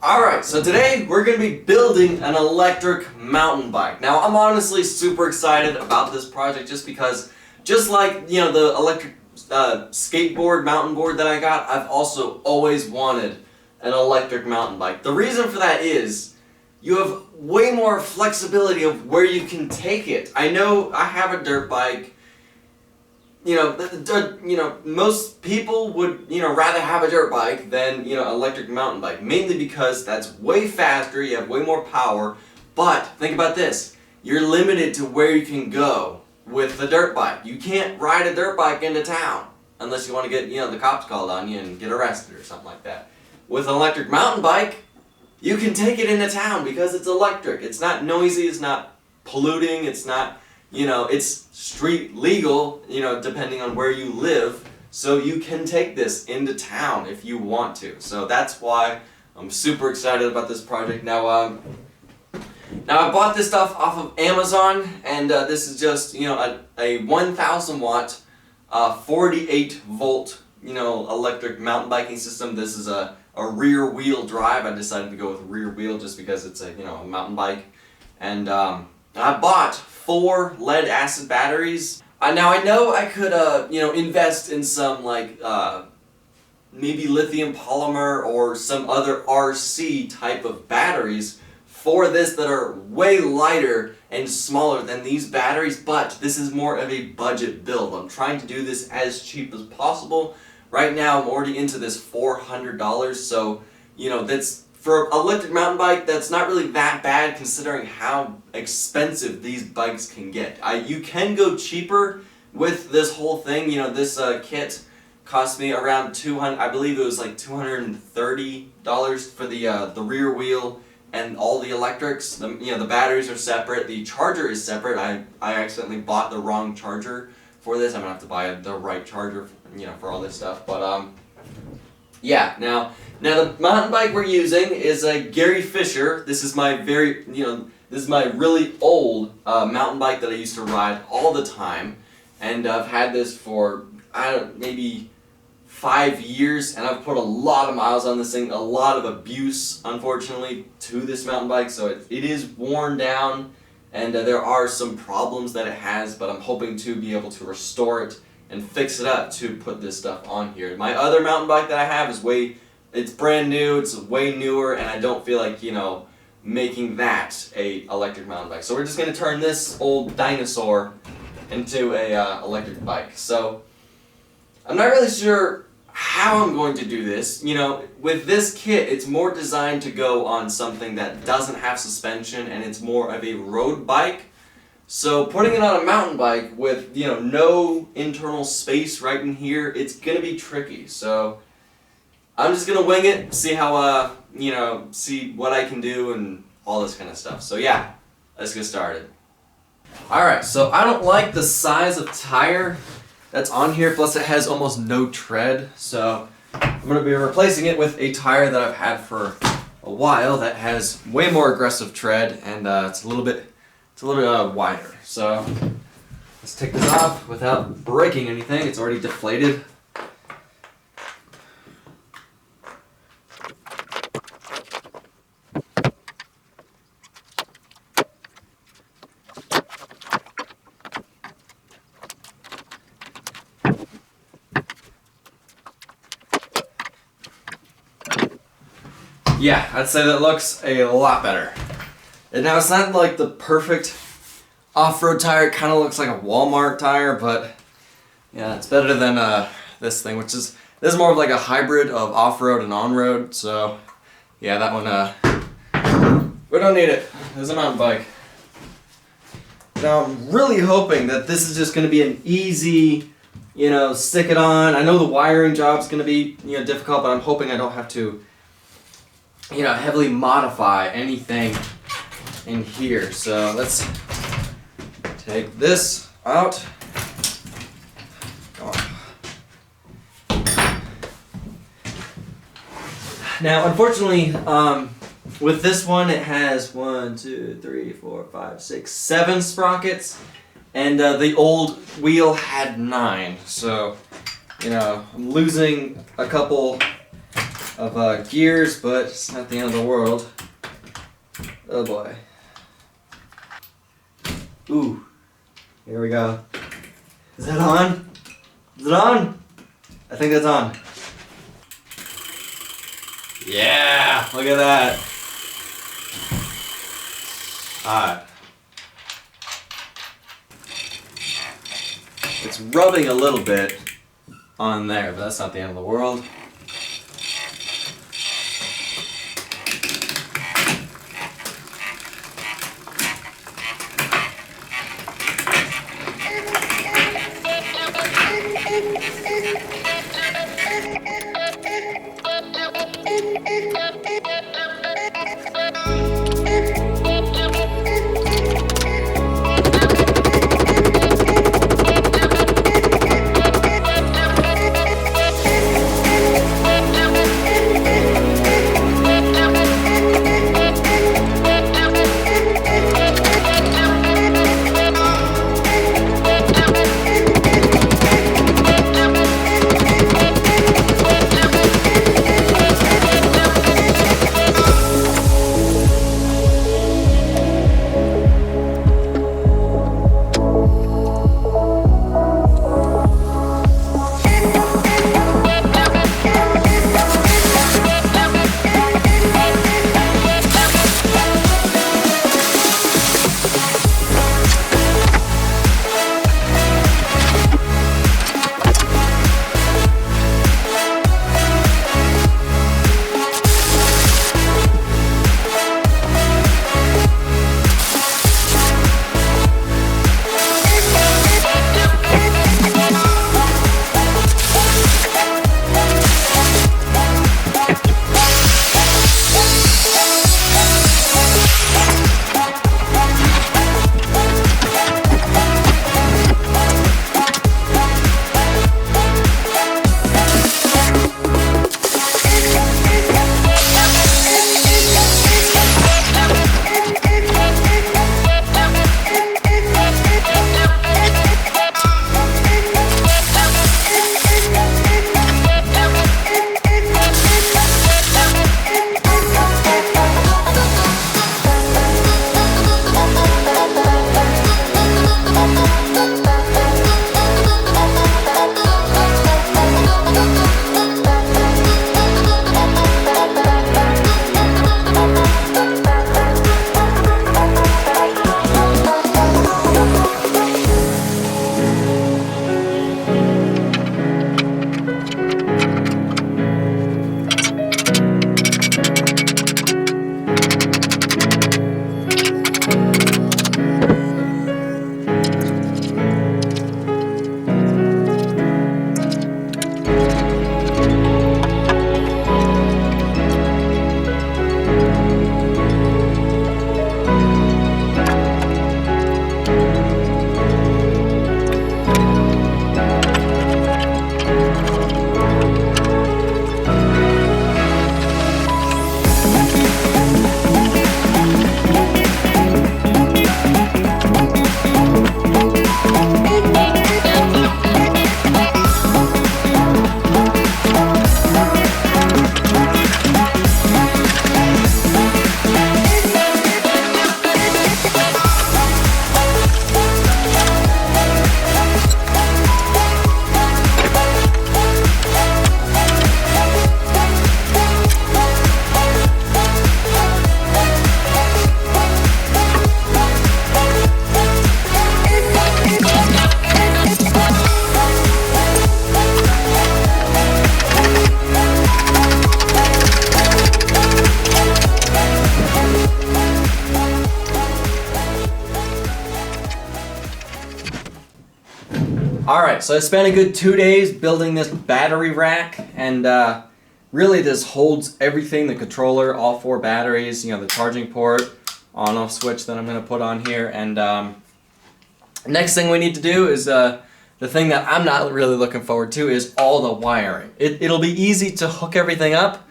Alright, so today we're going to be building an electric mountain bike. Now, I'm honestly super excited about this project just because, just like, the electric skateboard, mountain board that I got, I've also always wanted an electric mountain bike. The reason for that is, you have way more flexibility of where you can take it. I know I have a dirt bike. Most people would, rather have a dirt bike than, electric mountain bike. Mainly because that's way faster, you have way more power. But, think about this. You're limited to where you can go with the dirt bike. You can't ride a dirt bike into town. Unless you want to get, the cops called on you and get arrested or something like that. With an electric mountain bike, you can take it into town because it's electric. It's not noisy, it's not polluting, it's not... it's street legal, depending on where you live, so you can take this into town if you want to. So that's why I'm super excited about this project. Now I bought this stuff off of Amazon, and this is just, a 1,000 watt, 48 volt, electric mountain biking system. This is a rear wheel drive. I decided to go with rear wheel just because it's a, a mountain bike. And I bought 4 lead acid batteries. Now I know I could, invest in some maybe lithium polymer or some other RC type of batteries for this that are way lighter and smaller than these batteries, but this is more of a budget build. I'm trying to do this as cheap as possible. Right now I'm already into this $400, so, that's... For an electric mountain bike, that's not really that bad considering how expensive these bikes can get. You can go cheaper with this whole thing. This kit cost me around I believe it was like $230 for the rear wheel and all the electrics. The batteries are separate. The charger is separate. I accidentally bought the wrong charger for this. I'm gonna have to buy the right charger, for all this stuff. But yeah. Now the mountain bike we're using is a Gary Fisher. This is my this is my really old mountain bike that I used to ride all the time, and I've had this for maybe 5 years, and I've put a lot of miles on this thing, a lot of abuse, unfortunately, to this mountain bike, so it is worn down, and there are some problems that it has, but I'm hoping to be able to restore it and fix it up to put this stuff on here. My other mountain bike that I have is it's brand new, it's way newer, and I don't feel like, making that a electric mountain bike. So we're just going to turn this old dinosaur into a electric bike. So I'm not really sure how I'm going to do this. With this kit, it's more designed to go on something that doesn't have suspension, and it's more of a road bike. So putting it on a mountain bike with, no internal space right in here, it's going to be tricky. So I'm just going to wing it, see how, see what I can do and all this kind of stuff. So yeah, let's get started. Alright, so I don't like the size of tire that's on here, plus it has almost no tread. So I'm going to be replacing it with a tire that I've had for a while that has way more aggressive tread, and it's a little bit wider. So let's take this off without breaking anything. It's already deflated. Yeah, I'd say that looks a lot better. And now it's not like the perfect off-road tire. It kind of looks like a Walmart tire, but yeah, it's better than this thing, this is more of like a hybrid of off-road and on-road. So yeah, that one, we don't need it. There's a mountain bike. Now I'm really hoping that this is just going to be an easy, stick it on. I know the wiring job's going to be, difficult, but I'm hoping I don't have to, heavily modify anything in here. So let's take this out. Now, unfortunately, with this one, it has 1, 2, 3, 4, 5, 6, 7 sprockets, and the old wheel had 9. So, I'm losing a couple of gears, but it's not the end of the world. Oh boy. Ooh, here we go. Is that on? Is it on? I think that's on. Yeah, look at that. Alright. It's rubbing a little bit on there, but that's not the end of the world. Alright, so I spent a good 2 days building this battery rack, and really this holds everything, the controller, all 4 batteries, you know, the charging port, on-off switch that I'm going to put on here, and next thing we need to do is, the thing that I'm not really looking forward to is all the wiring. It'll be easy to hook everything up.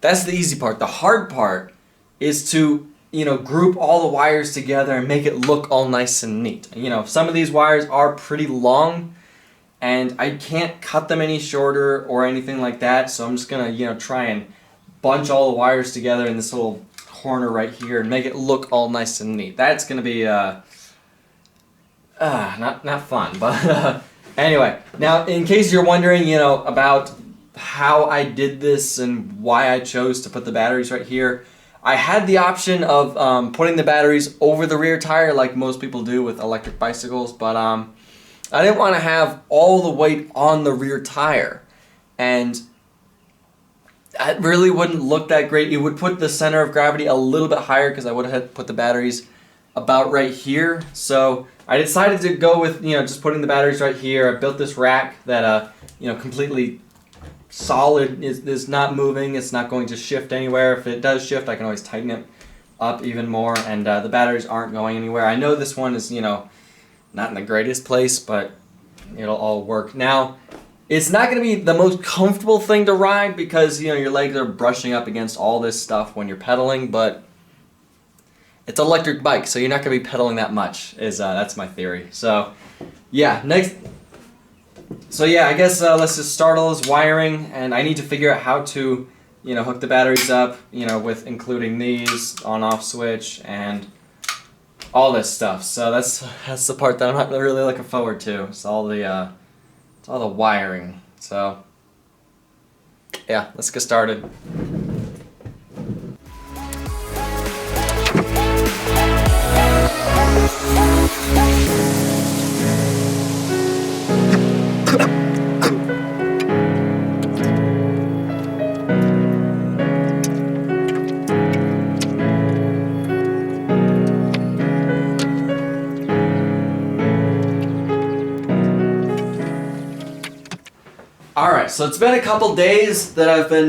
That's the easy part. The hard part is to, you know, group all the wires together and make it look all nice and neat. You know, some of these wires are pretty long, and I can't cut them any shorter or anything like that, so I'm just gonna, you know, try and bunch all the wires together in this little corner right here and make it look all nice and neat. That's gonna be not fun, but anyway. Now, in case you're wondering, about how I did this and why I chose to put the batteries right here, I had the option of putting the batteries over the rear tire like most people do with electric bicycles, but I didn't want to have all the weight on the rear tire, and it really wouldn't look that great. It would put the center of gravity a little bit higher because I would have put the batteries about right here. So I decided to go with just putting the batteries right here. I built this rack that completely solid, is not moving. It's not going to shift anywhere. If it does shift, I can always tighten it up even more, and the batteries aren't going anywhere. I know this one is not in the greatest place, but it'll all work. Now, it's not going to be the most comfortable thing to ride because your legs are brushing up against all this stuff when you're pedaling, but it's an electric bike, so you're not going to be pedaling that much. That's my theory. So yeah, I guess let's just start all this wiring, and I need to figure out how to hook the batteries up, with including these on-off switch and all this stuff. So that's the part that I'm not really looking forward to. It's all the wiring. So yeah, let's get started. Alright, so it's been a couple days that I've been,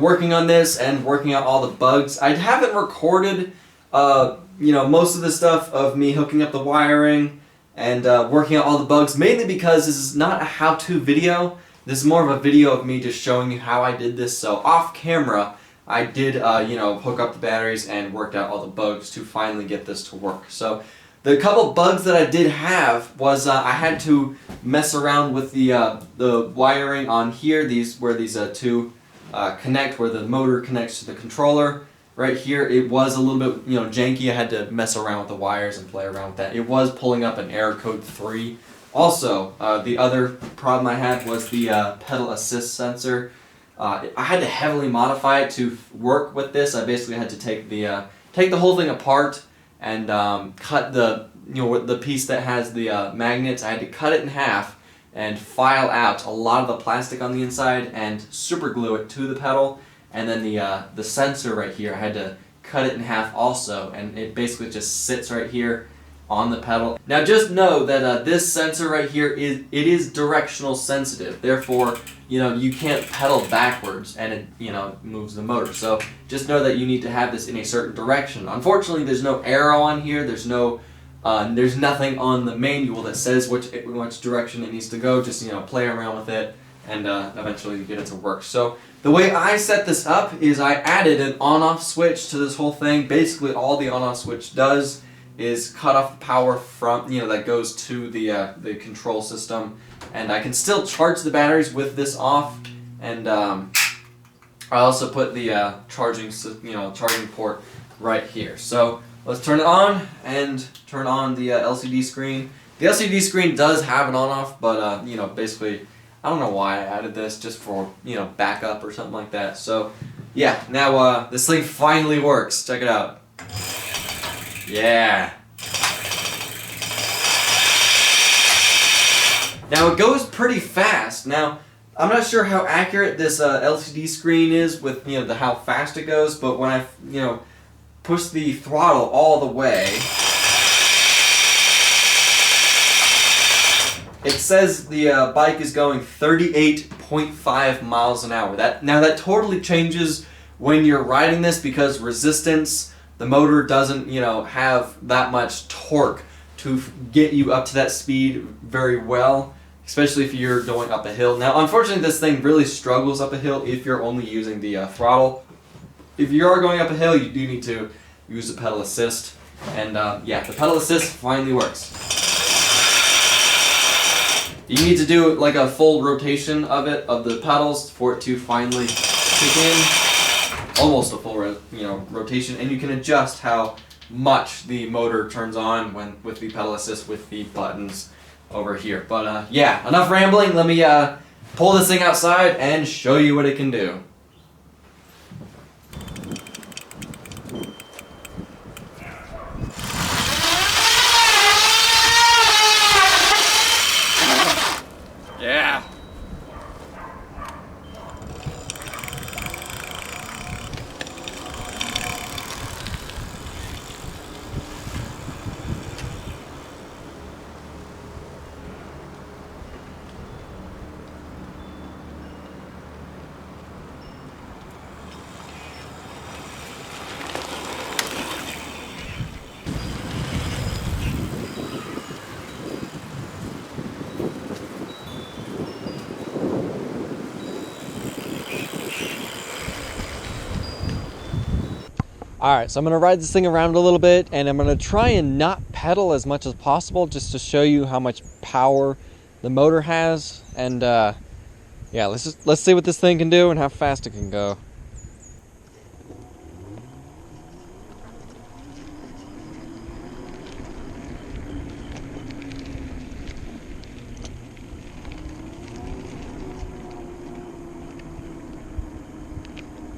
working on this and working out all the bugs. I haven't recorded, most of the stuff of me hooking up the wiring and working out all the bugs, mainly because this is not a how-to video. This is more of a video of me just showing you how I did this. So off camera, I did, hook up the batteries and worked out all the bugs to finally get this to work. So the couple bugs that I did have was I had to mess around with the wiring on here. Where these two connect, where the motor connects to the controller. Right here, it was a little bit janky. I had to mess around with the wires and play around with that. It was pulling up an error code 3. Also, the other problem I had was the pedal assist sensor. I had to heavily modify it to work with this. I basically had to take the whole thing apart and cut the piece that has the magnets. I had to cut it in half and file out a lot of the plastic on the inside and super glue it to the pedal. And then the sensor right here, I had to cut it in half also, and it basically just sits right here on the pedal. Now just know that this sensor right here is directional sensitive. Therefore, you can't pedal backwards and it moves the motor. So just know that you need to have this in a certain direction. Unfortunately, there's no arrow on here. There's nothing on the manual that says which direction it needs to go. Just play around with it and eventually you get it to work. So the way I set this up is I added an on-off switch to this whole thing. Basically, all the on-off switch does is cut off the power from that goes to the control system, and I can still charge the batteries with this off. And I also put the charging port right here. So let's turn it on and turn on the LCD screen. The LCD screen does have an on-off, but basically I don't know why I added this, just for backup or something like that. So yeah, now this thing finally works. Check it out. Yeah. Now it goes pretty fast. Now I'm not sure how accurate this LCD screen is with how fast it goes, but when I push the throttle all the way, it says the bike is going 38.5 miles an hour. That totally changes when you're riding this because resistance, the motor doesn't have that much torque to get you up to that speed very well, especially if you're going up a hill. Now unfortunately this thing really struggles up a hill if you're only using the throttle. If you are going up a hill, you do need to use the pedal assist, and yeah, the pedal assist finally works. You need to do like a full rotation of the pedals for it to finally kick in. almost a full rotation, and you can adjust how much the motor turns on with the pedal assist with the buttons over here. But yeah, enough rambling. Let me pull this thing outside and show you what it can do. Yeah. Alright, so I'm going to ride this thing around a little bit, and I'm going to try and not pedal as much as possible just to show you how much power the motor has. And yeah, let's see what this thing can do and how fast it can go.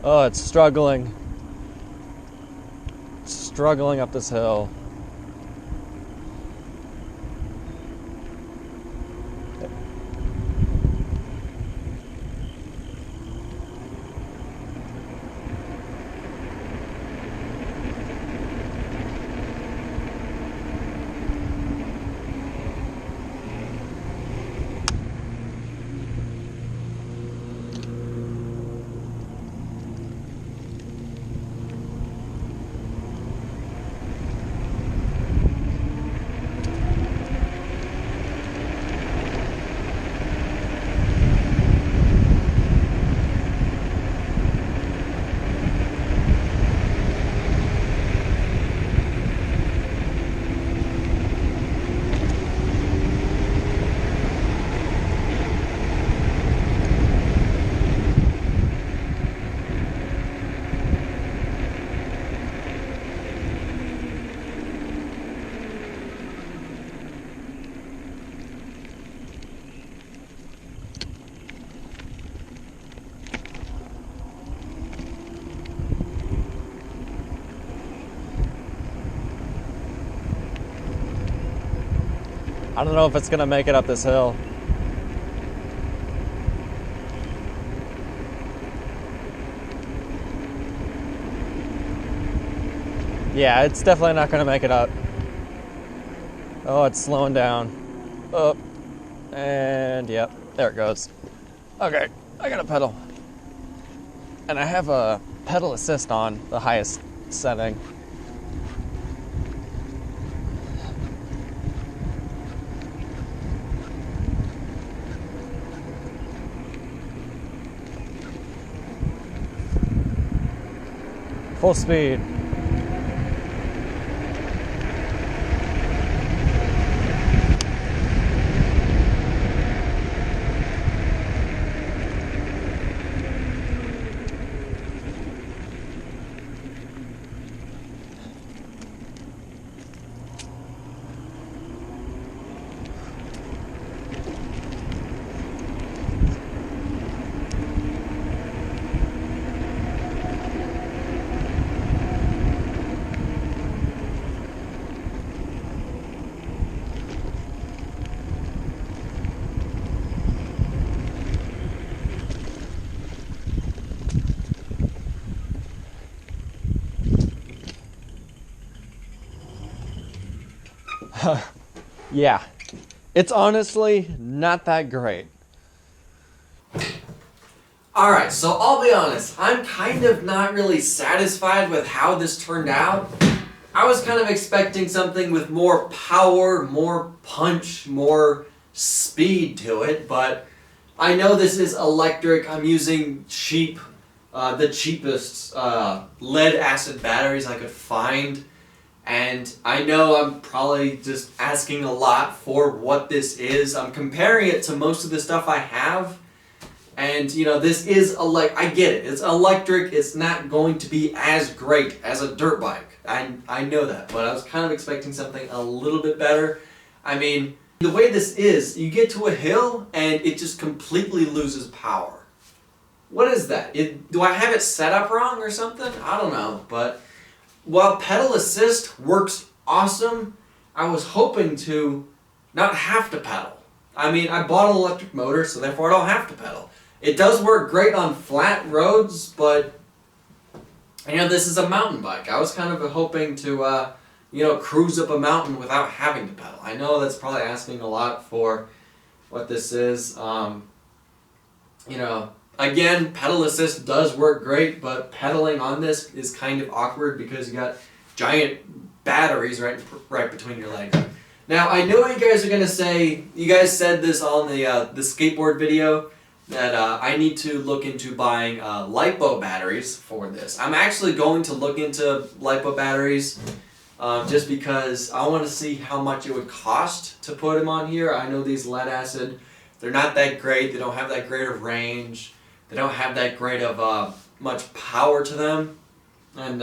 Oh, it's struggling. Struggling up this hill. I don't know if it's gonna make it up this hill. Yeah, it's definitely not gonna make it up. Oh, it's slowing down. Oh, and yep, there it goes. Okay, I got a pedal. And I have a pedal assist on the highest setting. Full speed. Yeah, it's honestly not that great. Alright, so I'll be honest, I'm kind of not really satisfied with how this turned out. I was kind of expecting something with more power, more punch, more speed to it, but I know this is electric. I'm using the cheapest lead acid batteries I could find. And I know I'm probably just asking a lot for what this is. I'm comparing it to most of the stuff I have, And this is I get it. It's electric. It's not going to be as great as a dirt bike. I know that, but I was kind of expecting something a little bit better. I mean, the way this is, you get to a hill and it just completely loses power. What is that? Do I have it set up wrong or something? I don't know. But while pedal assist works awesome, I was hoping to not have to pedal. I mean, I bought an electric motor, so therefore I don't have to pedal. It does work great on flat roads, but this is a mountain bike. I was kind of hoping to cruise up a mountain without having to pedal. I know that's probably asking a lot for what this is. Again, pedal assist does work great, but pedaling on this is kind of awkward because you got giant batteries right between your legs. Now, I know you guys are going to say, you guys said this on the skateboard video, that I need to look into buying LiPo batteries for this. I'm actually going to look into LiPo batteries just because I want to see how much it would cost to put them on here. I know these lead acid, they're not that great. They don't have that great of range. They don't have that great of much power to them. And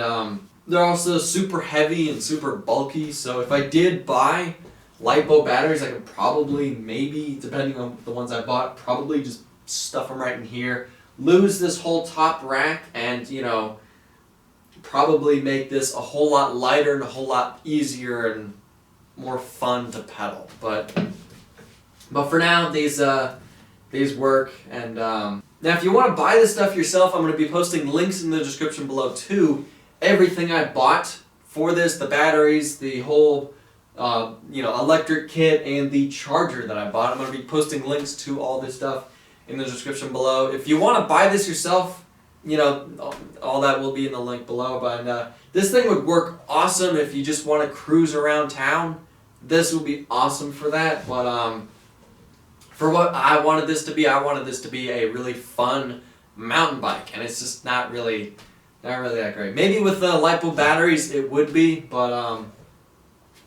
they're also super heavy and super bulky. So if I did buy LiPo batteries, I could probably, maybe, depending on the ones I bought, probably just stuff them right in here, lose this whole top rack, and probably make this a whole lot lighter and a whole lot easier and more fun to pedal. But for now, these work. And now, if you want to buy this stuff yourself, I'm going to be posting links in the description below to everything I bought for this, the batteries, the whole electric kit, and the charger that I bought. I'm going to be posting links to all this stuff in the description below. If you want to buy this yourself, all that will be in the link below. But this thing would work awesome if you just want to cruise around town. This would be awesome for that. But for what I wanted this to be a really fun mountain bike, and it's just not really that great. Maybe with the LiPo batteries it would be, but I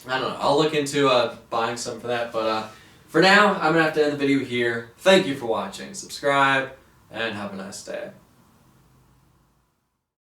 don't know. I'll look into buying some for that. But for now, I'm going to have to end the video here. Thank you for watching. Subscribe, and have a nice day.